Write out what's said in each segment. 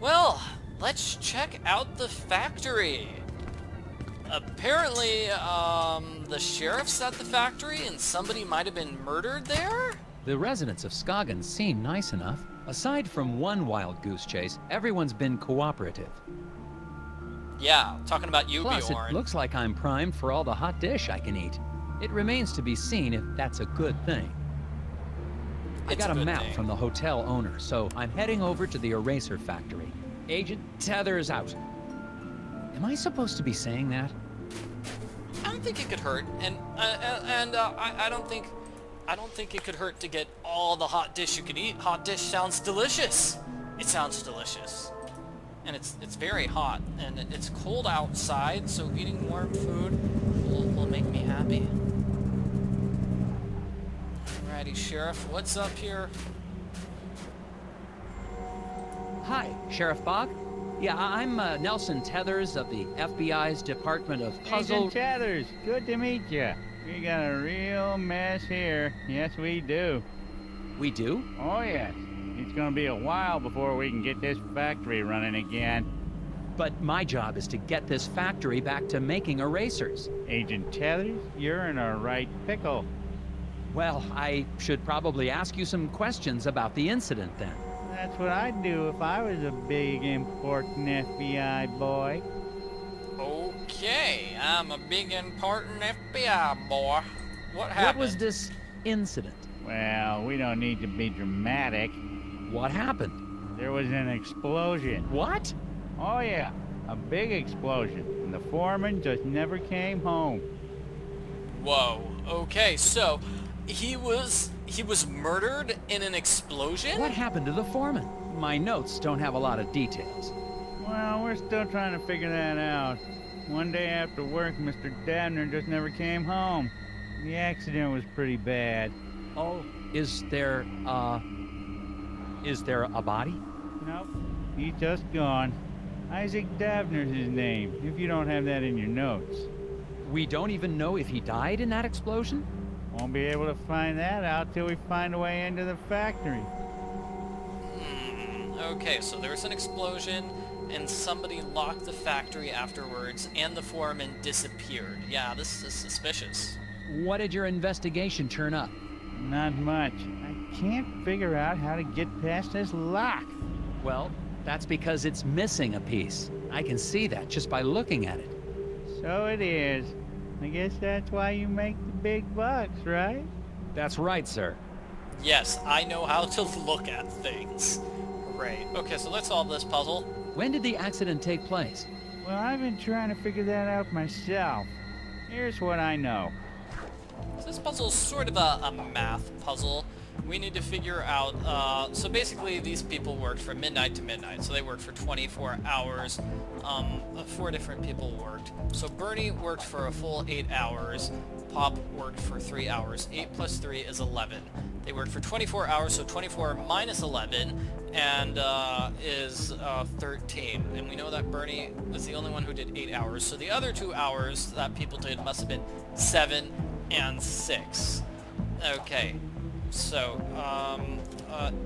Well, let's check out the factory. Apparently, the sheriff's at the factory and somebody might have been murdered there? The residents of Skagen seem nice enough. Aside from one wild goose chase, everyone's been cooperative. Yeah, talking about you, Plus, Bjorn. it looks like I'm primed for all the hot dish I can eat. It remains to be seen if that's a good thing. I got a map from the hotel owner, so I'm heading over to the eraser factory. Agent Tethers out. Am I supposed to be saying that? I don't think it could hurt, and I don't think it could hurt to get all the hot dish you could eat. Hot dish sounds delicious. It sounds delicious, and it's very hot, and it's cold outside, so eating warm food will make me happy. Alrighty, Sheriff, what's up here? Hi, Sheriff Bahg. Yeah, I'm Nelson Tethers of the FBI's Department of Puzzle... Agent Tethers, good to meet you. We got a real mess here. Yes, we do. We do? Oh, yes. It's gonna be a while before we can get this factory running again. But my job is to get this factory back to making erasers. Agent Tethers, you're in a right pickle. Well, I should probably ask you some questions about the incident then. That's what I'd do if I was a big, important FBI boy. Okay, I'm a big important FBI boy. What happened? What was this incident? Well, we don't need to be dramatic. What happened? There was an explosion. What? Oh yeah, a big explosion. And the foreman just never came home. Whoa. Okay, so he was murdered in an explosion? What happened to the foreman? My notes don't have a lot of details. Well, we're still trying to figure that out. One day after work, Mr. Davner just never came home. The accident was pretty bad. Oh, is there a body? Nope, he's just gone. Isaac Davner's his name, if you don't have that in your notes. We don't even know if he died in that explosion? Won't be able to find that out till we find a way into the factory. Okay, so there was an explosion, and somebody locked the factory afterwards, and the foreman disappeared. Yeah, this is suspicious. What did your investigation turn up? Not much. I can't figure out how to get past this lock. Well, that's because it's missing a piece. I can see that just by looking at it. So it is. I guess that's why you make the big bucks, right? That's right, sir. Yes, I know how to look at things. Great. Okay, so let's solve this puzzle. When did the accident take place? Well, I've been trying to figure that out myself. Here's what I know. So this puzzle is sort of a math puzzle. We need to figure out, so basically these people worked from midnight to midnight, so they worked for 24 hours. 4 different people worked. So Bernie worked for a full 8 hours, Pop worked for 3 hours. 8 plus 3 is 11. They worked for 24 hours, so 24 minus 11 and is 13. And we know that Bernie was the only one who did 8 hours, so the other 2 hours that people did must have been 7 and 6. Okay. So,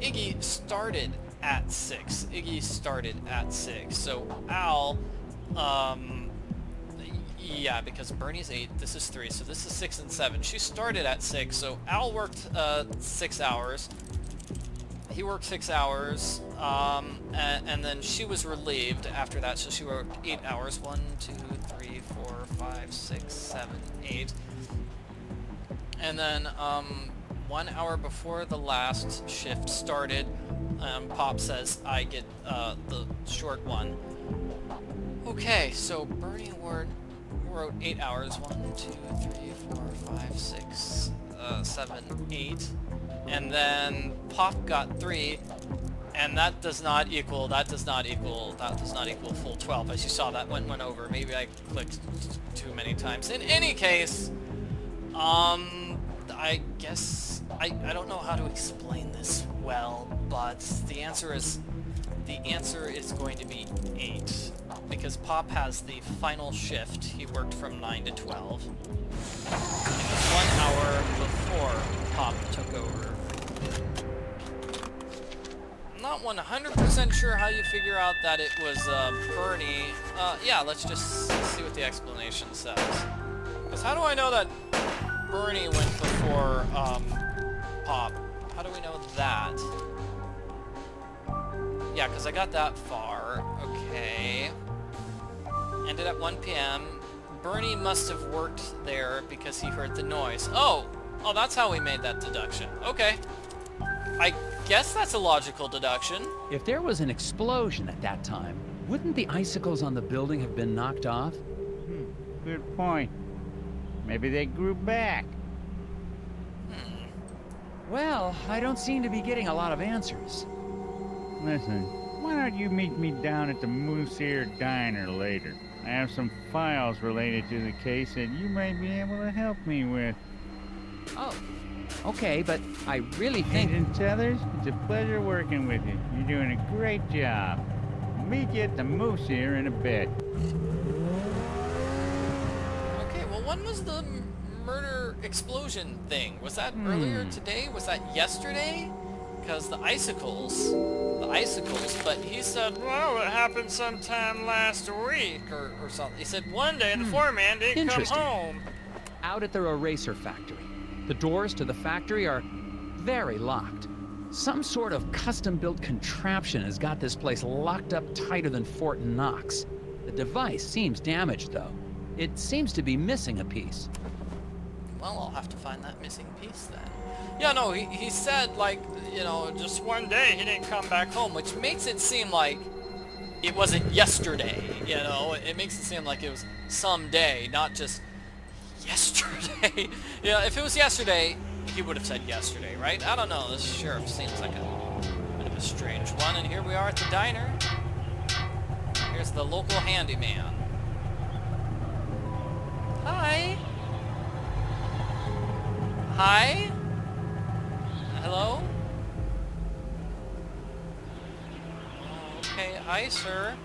Iggy started at 6. So, Al, yeah, because Bernie's 8, this is 3, so this is 6 and 7. She started at 6, so Al worked 6 hours. He worked 6 hours, and then she was relieved after that, so she worked 8 hours. 1, 2, 3, 4, 5, 6, 7, 8. And then, 1 hour before the last shift started, Pop says I get the short one. Okay, so Bernie wrote 8 hours. 1, 2, 3, 4, 5, 6, 7, 8. And then Pop got 3, and that does not equal full 12. As you saw, that went over. Maybe I clicked too many times. In any case, I guess I don't know how to explain this well, but the answer is going to be 8, because Pop has the final shift. He worked from 9 to 12. It was 1 hour before Pop took over. not 100% sure how you figure out that it was Bernie. Yeah, let's just see what the explanation says. Because how do I know that Bernie went before Pop? How do we know that? Yeah, because I got that far. Okay. Ended at 1 p.m. Bernie must have worked there because he heard the noise. Oh, that's how we made that deduction. Okay. I guess that's a logical deduction. If there was an explosion at that time, wouldn't the icicles on the building have been knocked off? Good point. Maybe they grew back. Well, I don't seem to be getting a lot of answers. Listen, why don't you meet me down at the Moose Ear Diner later? I have some files related to the case that you might be able to help me with. Oh, okay, but I really think... Agent Tethers, it's a pleasure working with you. You're doing a great job. I'll meet you at the Moose Ear in a bit. Okay, well, when was the murder explosion thing? Was that earlier today? Was that yesterday? Because the icicles, but he said, well, it happened sometime last week, or something. He said one day the foreman didn't come home. Out at the eraser factory. The doors to the factory are very locked. Some sort of custom-built contraption has got this place locked up tighter than Fort Knox. The device seems damaged, though. It seems to be missing a piece. Well, I'll have to find that missing piece then. Yeah, no, he said, like, you know, just one day he didn't come back home, which makes it seem like it wasn't yesterday, you know? It makes it seem like it was someday, not just yesterday. Yeah, if it was yesterday, he would have said yesterday, right? I don't know, this sheriff seems like a bit of a strange one, and here we are at the diner. Here's the local handyman. Hi. Hi? Hello? Okay, hi, sir.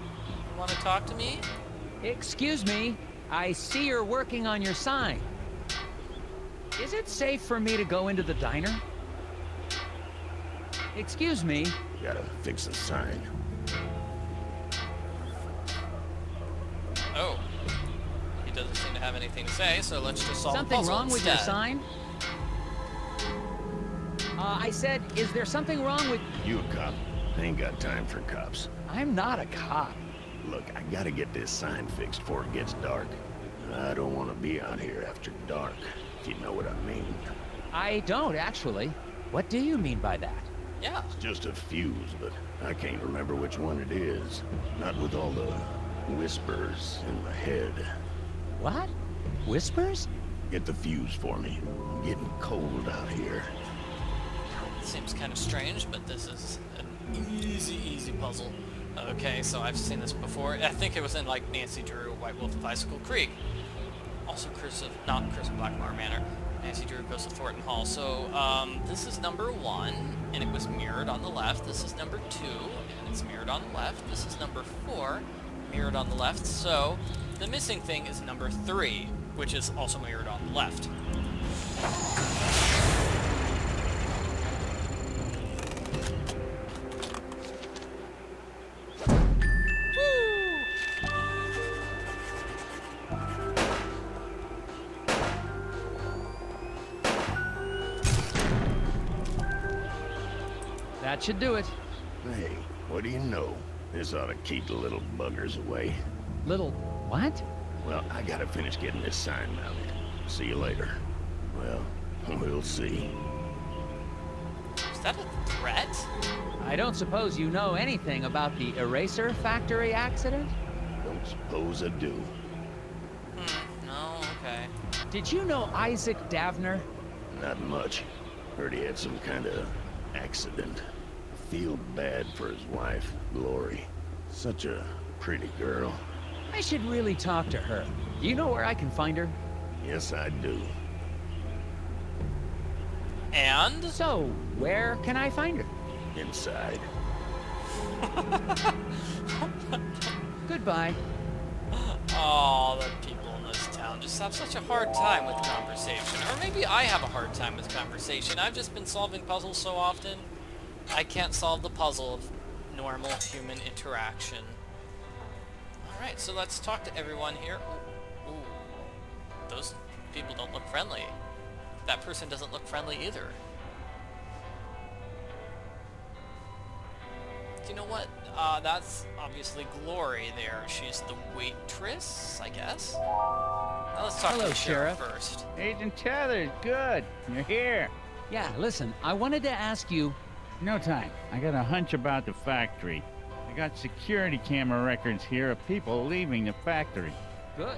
You want to talk to me? Excuse me, I see you're working on your sign. Is it safe for me to go into the diner? Excuse me. Gotta fix the sign. Oh. He doesn't seem to have anything to say, so let's just solve the puzzle Something wrong with your instead. sign? I said, is there something wrong with... You a cop? I ain't got time for cops. I'm not a cop. Look, I gotta get this sign fixed before it gets dark. I don't want to be out here after dark, if you know what I mean. I don't, actually. What do you mean by that? Yeah. It's just a fuse, but I can't remember which one it is. Not with all the whispers in my head. What? Whispers? Get the fuse for me. I'm getting cold out here. Seems kind of strange, but this is an easy puzzle. Okay, so I've seen this before. I think it was in, like, Nancy Drew, White Wolf of Icicle Creek. Also not Curse of Blackmar Manor. Nancy Drew goes to Thornton Hall. So, this is number 1, and it was mirrored on the left. This is number 2, and it's mirrored on the left. This is number 4, mirrored on the left. So, the missing thing is number 3, which is also mirrored on the left. That should do it. Hey, what do you know? This ought to keep the little buggers away. Little... what? Well, I gotta finish getting this sign mounted. See you later. Well, we'll see. Is that a threat? I don't suppose you know anything about the eraser factory accident? Don't suppose I do. No, okay. Did you know Isaac Davner? Not much. Heard he had some kind of accident. Feel bad for his wife, Glori. Such a pretty girl. I should really talk to her. Do you know where I can find her? Yes, I do. And? So, where can I find her? Inside. Goodbye. Oh, the people in this town just have such a hard time with conversation. Or maybe I have a hard time with conversation. I've just been solving puzzles so often. I can't solve the puzzle of normal human interaction. Alright, so let's talk to everyone here. Ooh, those people don't look friendly. That person doesn't look friendly either. Do you know what? That's obviously Glori there. She's the waitress, I guess? Now let's talk to the sheriff first. Agent Tethers, good. You're here. Yeah, listen, I wanted to ask you... No time. I got a hunch about the factory. I got security camera records here of people leaving the factory. Good.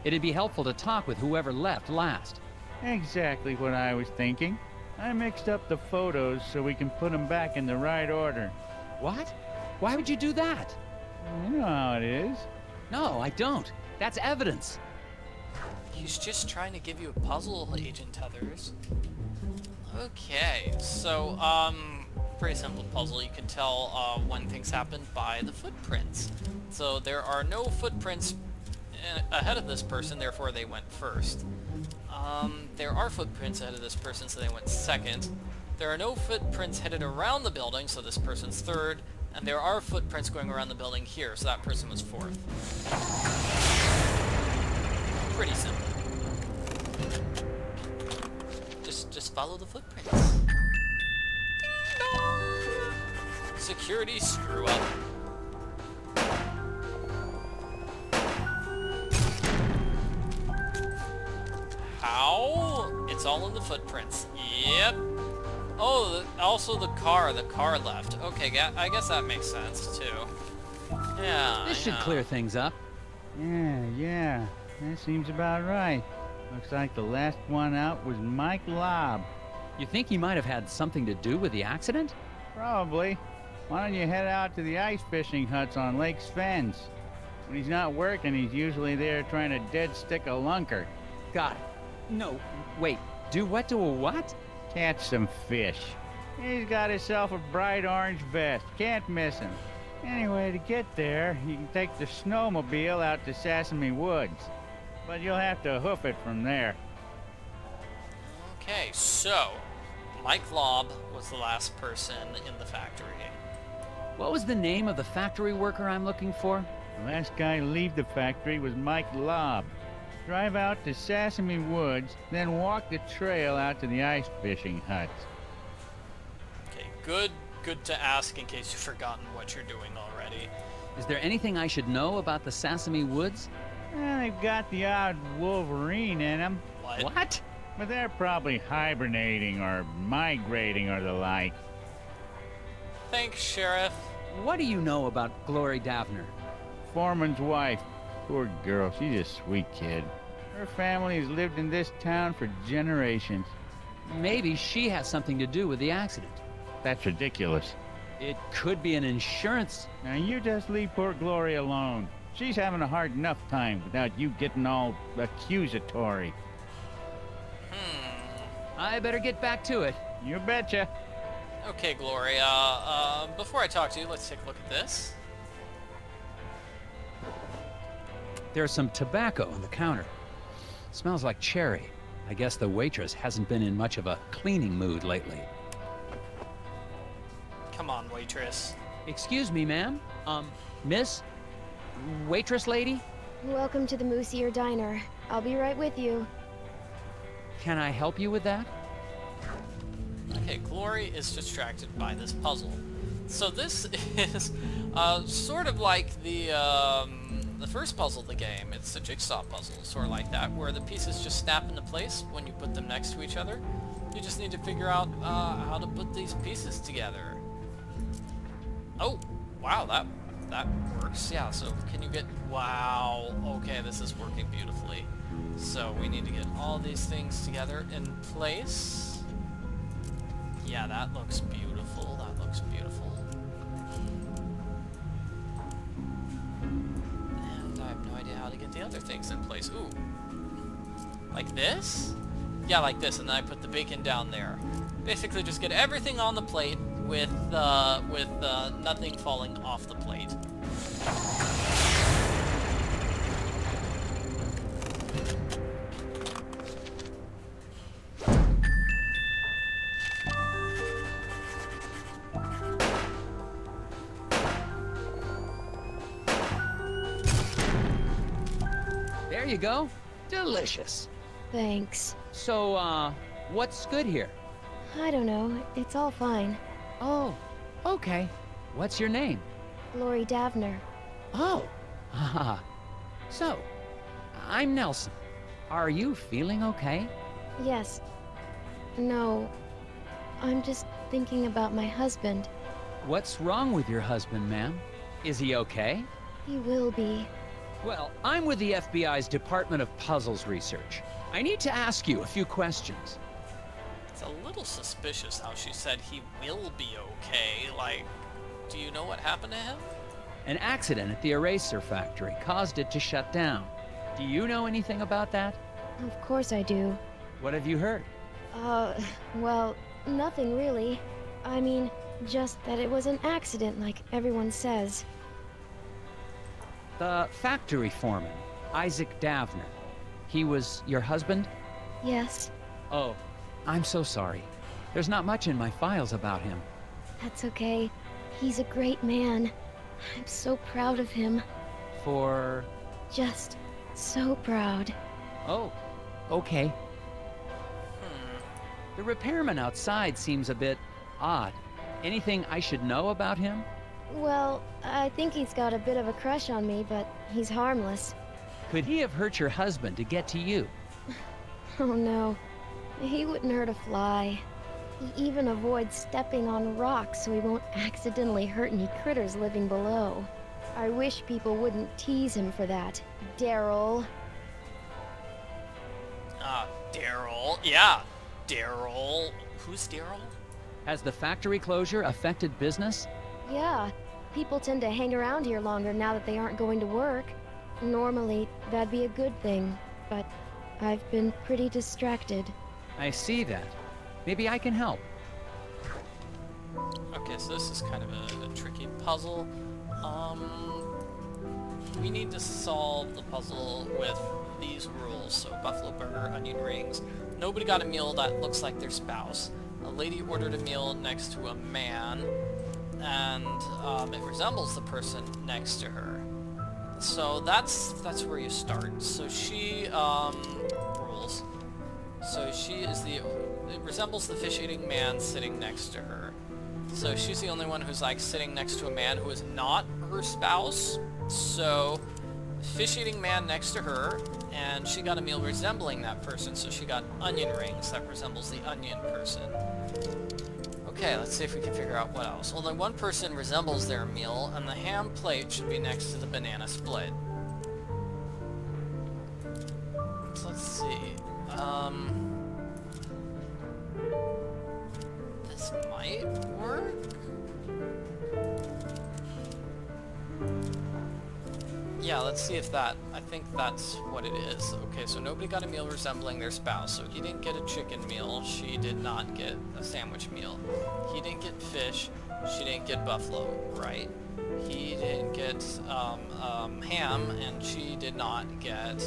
It'd be helpful to talk with whoever left last. Exactly what I was thinking. I mixed up the photos so we can put them back in the right order. What? Why would you do that? You know how it is. No, I don't. That's evidence. He's just trying to give you a puzzle, Agent Tethers. Okay, so, pretty simple puzzle. You can tell when things happened by the footprints. So there are no footprints ahead of this person, therefore they went first. There are footprints ahead of this person, so they went second. There are no footprints headed around the building, so this person's third. And there are footprints going around the building here, so that person was fourth. Pretty simple. Just follow the footprints. Ding dong! Security screw up. How? It's all in the footprints. Yep. Oh, also the car left. Okay, I guess that makes sense, too. Yeah, This should clear things up. Yeah. That seems about right. Looks like the last one out was Mike Lobb. You think he might have had something to do with the accident? Probably. Why don't you head out to the ice fishing huts on Lake Svens? When he's not working, he's usually there trying to dead stick a lunker. Got it. No, wait. Do what to a what? Catch some fish. He's got himself a bright orange vest. Can't miss him. Anyway, to get there, you can take the snowmobile out to Sesame Woods. But you'll have to hoof it from there. Okay, so Mike Lobb was the last person in the factory. What was the name of the factory worker I'm looking for? The last guy to leave the factory was Mike Lobb. Drive out to Sesame Woods, then walk the trail out to the ice fishing huts. Okay, good to ask in case you've forgotten what you're doing already. Is there anything I should know about the Sesame Woods? Well, they've got the odd wolverine in them, What? but they're probably hibernating or migrating or the like. Thanks, Sheriff. What do you know about Glori Davner? Foreman's wife. Poor girl, she's a sweet kid. Her family has lived in this town for generations. Maybe she has something to do with the accident. That's ridiculous. It could be an insurance... Now you just leave poor Glori alone. She's having a hard enough time without you getting all accusatory. I better get back to it. You betcha. Okay, Glori, before I talk to you, let's take a look at this. There's some tobacco on the counter. Smells like cherry. I guess the waitress hasn't been in much of a cleaning mood lately. Come on, waitress. Excuse me, ma'am? Miss? Waitress lady? Welcome to the Moose Ear Diner. I'll be right with you. Can I help you with that? Okay, Glori is distracted by this puzzle. So this is sort of like the first puzzle of the game. It's a jigsaw puzzle, sort of like that, where the pieces just snap into place when you put them next to each other. You just need to figure out how to put these pieces together. Oh, wow, that works. Yeah, so can you get... Wow, okay, this is working beautifully. So we need to get all these things together in place. Yeah, that looks beautiful. That looks beautiful. And I have no idea how to get the other things in place. Ooh. Like this? Yeah, like this, and then I put the bacon down there. Basically just get everything on the plate with nothing falling off the plate. There you go. Delicious. Thanks. So, what's good here? I don't know. It's all fine. Oh, okay. What's your name? Glori Davner. Oh, haha. So, I'm Nelson. Are you feeling okay? Yes. No. I'm just thinking about my husband. What's wrong with your husband, ma'am? Is he okay? He will be. Well, I'm with the FBI's Department of Puzzles Research. I need to ask you a few questions. It's a little suspicious how she said he will be okay. Like, do you know what happened to him? An accident at the eraser factory caused it to shut down. Do you know anything about that? Of course I do. What have you heard? Well, nothing really. I mean, just that it was an accident like everyone says. The factory foreman, Isaac Davner. He was your husband? Yes, Oh, I'm so sorry. There's not much in my files about him. that's okay. He's a great man. I'm so proud of him. For... Just so proud. Oh, okay. The repairman outside seems a bit odd. Anything I should know about him? Well, I think he's got a bit of a crush on me, but he's harmless. Could he have hurt your husband to get to you? Oh no. He wouldn't hurt a fly. He even avoids stepping on rocks so he won't accidentally hurt any critters living below. I wish people wouldn't tease him for that. Daryl. Daryl. Yeah, Daryl. Who's Daryl? Has the factory closure affected business? Yeah, people tend to hang around here longer now that they aren't going to work. Normally, that'd be a good thing, but I've been pretty distracted. I see that. Maybe I can help. Okay, so this is kind of a tricky puzzle. We need to solve the puzzle with these rules. So, buffalo burger, onion rings. Nobody got a meal that looks like their spouse. A lady ordered a meal next to a man, and it resembles the person next to her. So that's where you start. So she rules. So she is it resembles the fish-eating man sitting next to her. So she's the only one who's like sitting next to a man who is not her spouse. So fish-eating man next to her, and she got a meal resembling that person. So she got onion rings that resembles the onion person. Okay, let's see if we can figure out what else. Only one person resembles their meal, and the ham plate should be next to the banana split. So let's see. This might work? Yeah, let's see if that... I think that's what it is. Okay, so nobody got a meal resembling their spouse. So he didn't get a chicken meal. She did not get a sandwich meal. He didn't get fish. She didn't get buffalo, right? He didn't get ham, and she did not get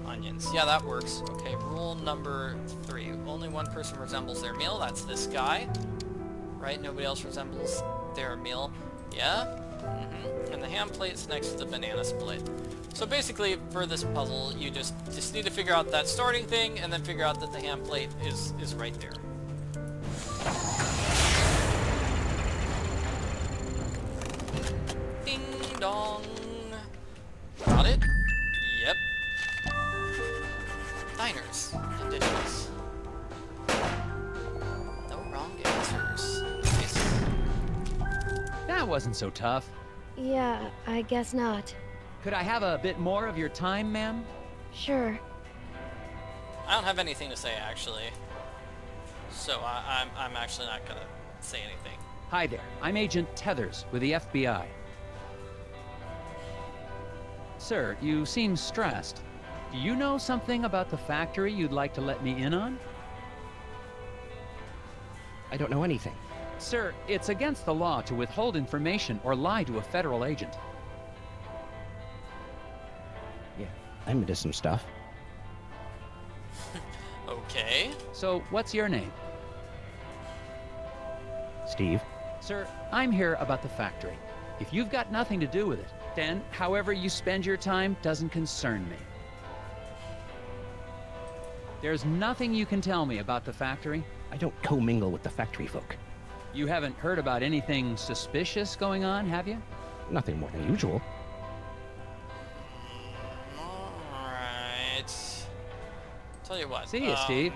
onions. Yeah, that works. Okay, rule number 3. Only one person resembles their meal. That's this guy. Right? Nobody else resembles their meal. Yeah? And the ham plate's next to the banana split. So basically, for this puzzle, you just need to figure out that starting thing, and then figure out that the ham plate is right there. Ding dong. Got it? Yep. Diners and dishes. No wrong answers. Nice. That wasn't so tough. Yeah, I guess not. Could I have a bit more of your time, ma'am? Sure. I don't have anything to say, actually. So I'm actually not gonna say anything. Hi there. I'm Agent Tethers with the FBI. Sir, you seem stressed. Do you know something about the factory you'd like to let me in on? I don't know anything. Sir, it's against the law to withhold information or lie to a federal agent. Yeah, I'm into some stuff. Okay. So, what's your name? Steve? Sir, I'm here about the factory. If you've got nothing to do with it, then however you spend your time doesn't concern me. There's nothing you can tell me about the factory? I don't commingle with the factory folk. You haven't heard about anything suspicious going on, have you? Nothing more than usual. Alright. Tell you what. See you, Steve.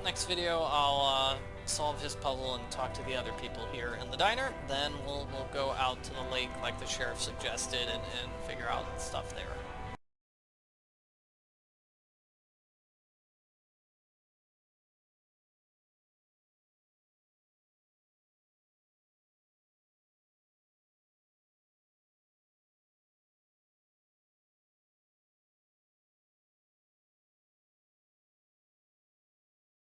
Next video, I'll solve his puzzle and talk to the other people here in the diner. Then we'll go out to the lake like the sheriff suggested and figure out stuff there.